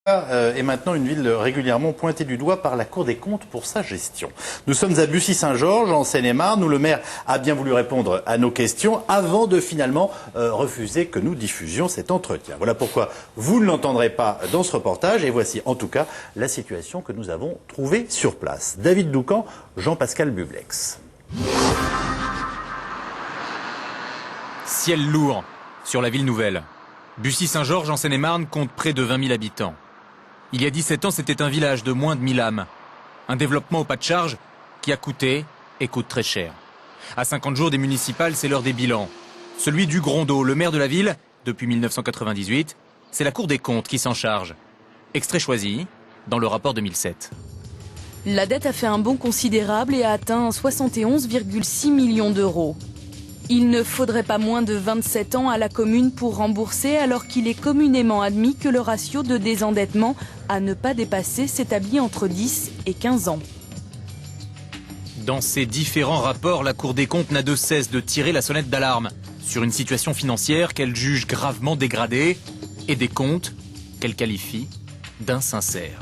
Est maintenant une ville régulièrement pointée du doigt par la Cour des comptes pour sa gestion. Nous sommes à Bussy-Saint-Georges, en Seine-et-Marne, où le maire a bien voulu répondre à nos questions avant de finalement refuser que nous diffusions cet entretien. Voilà pourquoi vous ne l'entendrez pas dans ce reportage. Et voici en tout cas la situation que nous avons trouvée sur place. David Doucan, Jean-Pascal Bublex. Ciel lourd sur la ville nouvelle. Bussy-Saint-Georges, en Seine-et-Marne, compte près de 20 000 habitants. Il y a 17 ans, c'était un village de moins de 1000 âmes. Un développement au pas de charge qui a coûté et coûte très cher. À 50 jours des municipales, c'est l'heure des bilans. Celui du Grondeau, le maire de la ville, depuis 1998, c'est la Cour des comptes qui s'en charge. Extrait choisi dans le rapport 2007. La dette a fait un bond considérable et a atteint 71,6 millions d'euros. Il ne faudrait pas moins de 27 ans à la commune pour rembourser, alors qu'il est communément admis que le ratio de désendettement à ne pas dépasser s'établit entre 10 et 15 ans. Dans ses différents rapports, la Cour des comptes n'a de cesse de tirer la sonnette d'alarme sur une situation financière qu'elle juge gravement dégradée et des comptes qu'elle qualifie d'insincères.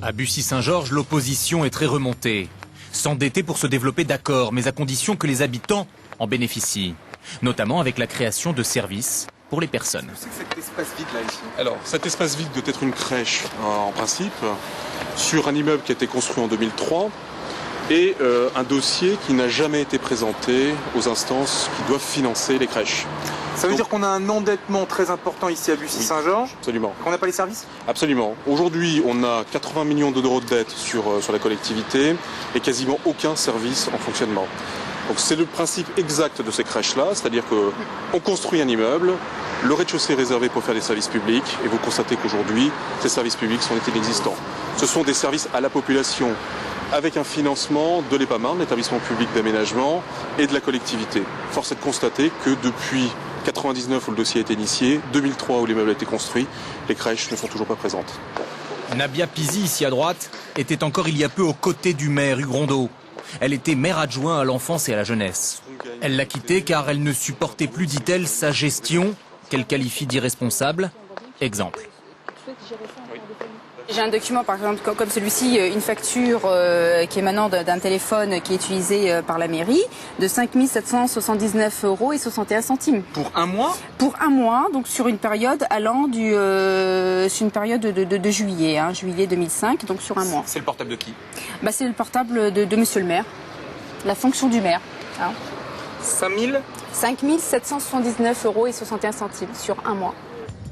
À Bussy-Saint-Georges, l'opposition est très remontée. S'endetter pour se développer, d'accord, mais à condition que les habitants en bénéficient, notamment avec la création de services pour les personnes. C'est cet espace vide là ici. Alors, cet espace vide doit être une crèche en principe, sur un immeuble qui a été construit en 2003 et un dossier qui n'a jamais été présenté aux instances qui doivent financer les crèches. Ça veut dire qu'on a un endettement très important ici à Bussy-Saint-Georges, oui, absolument. Qu'on n'a pas les services? Absolument. Aujourd'hui, on a 80 millions d'euros de dette sur la collectivité et quasiment aucun service en fonctionnement. Donc c'est le principe exact de ces crèches-là, c'est-à-dire qu'on construit un immeuble, le rez-de-chaussée est réservé pour faire des services publics, et vous constatez qu'aujourd'hui, ces services publics sont inexistants. Ce sont des services à la population, avec un financement de l'EPAMARN, l'établissement public d'aménagement, et de la collectivité. Force est de constater que depuis 1999 où le dossier a été initié, 2003 où l'immeuble a été construit, les crèches ne sont toujours pas présentes. Nabia Pizi, ici à droite, était encore il y a peu aux côtés du maire Hugues Rondeau. Elle était maire adjoint à l'enfance et à la jeunesse. Elle l'a quitté car elle ne supportait plus, dit-elle, sa gestion, qu'elle qualifie d'irresponsable. Exemple. J'ai un document, par exemple, comme celui-ci, une facture qui est émanant d'un téléphone qui est utilisé par la mairie, de 5 779 € et 61 centimes. Pour un mois? Pour un mois, donc sur une période allant sur une période de juillet, juillet 2005, donc sur un mois. C'est le portable de qui? C'est le portable de monsieur le maire, la fonction du maire. 5 779 € et 61 centimes sur un mois.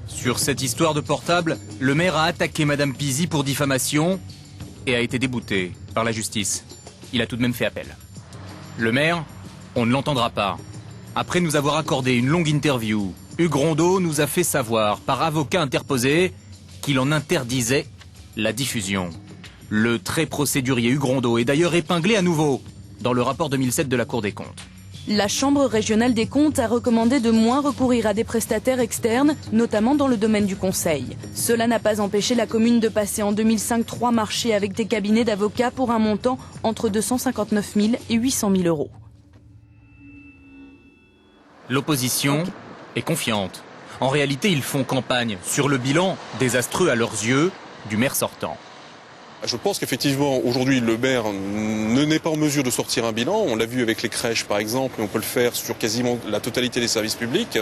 Sur cette histoire de portable, le maire a attaqué Madame Pizi pour diffamation et a été débouté par la justice. Il a tout de même fait appel. Le maire, on ne l'entendra pas. Après nous avoir accordé une longue interview, Hugues Rondeau nous a fait savoir, par avocat interposé, qu'il en interdisait la diffusion. Le très procédurier Hugues Rondeau est d'ailleurs épinglé à nouveau dans le rapport 2007 de la Cour des comptes. La Chambre régionale des comptes a recommandé de moins recourir à des prestataires externes, notamment dans le domaine du conseil. Cela n'a pas empêché la commune de passer en 2005 3 marchés avec des cabinets d'avocats pour un montant entre 259 000 et 800 000 €. L'opposition est confiante. En réalité, ils font campagne sur le bilan désastreux à leurs yeux du maire sortant. Je pense qu'effectivement, aujourd'hui, le maire n'est pas en mesure de sortir un bilan. On l'a vu avec les crèches, par exemple, et on peut le faire sur quasiment la totalité des services publics.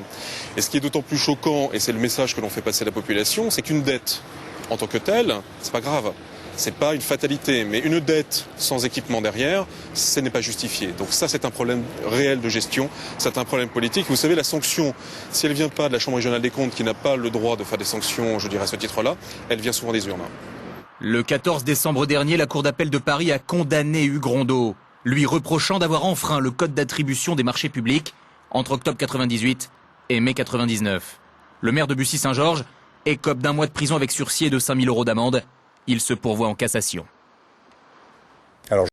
Et ce qui est d'autant plus choquant, et c'est le message que l'on fait passer à la population, c'est qu'une dette, en tant que telle, c'est pas grave. C'est pas une fatalité, mais une dette sans équipement derrière, ce n'est pas justifié. Donc ça, c'est un problème réel de gestion, c'est un problème politique. Vous savez, la sanction, si elle vient pas de la Chambre régionale des comptes, qui n'a pas le droit de faire des sanctions, je dirais à ce titre-là, elle vient souvent des urnes. Le 14 décembre dernier, la Cour d'appel de Paris a condamné Hugues Rondeau, lui reprochant d'avoir enfreint le code d'attribution des marchés publics entre octobre 98 et mai 99. Le maire de Bussy-Saint-Georges écope d'1 mois de prison avec sursis et de 5 000 € d'amende. Il se pourvoit en cassation.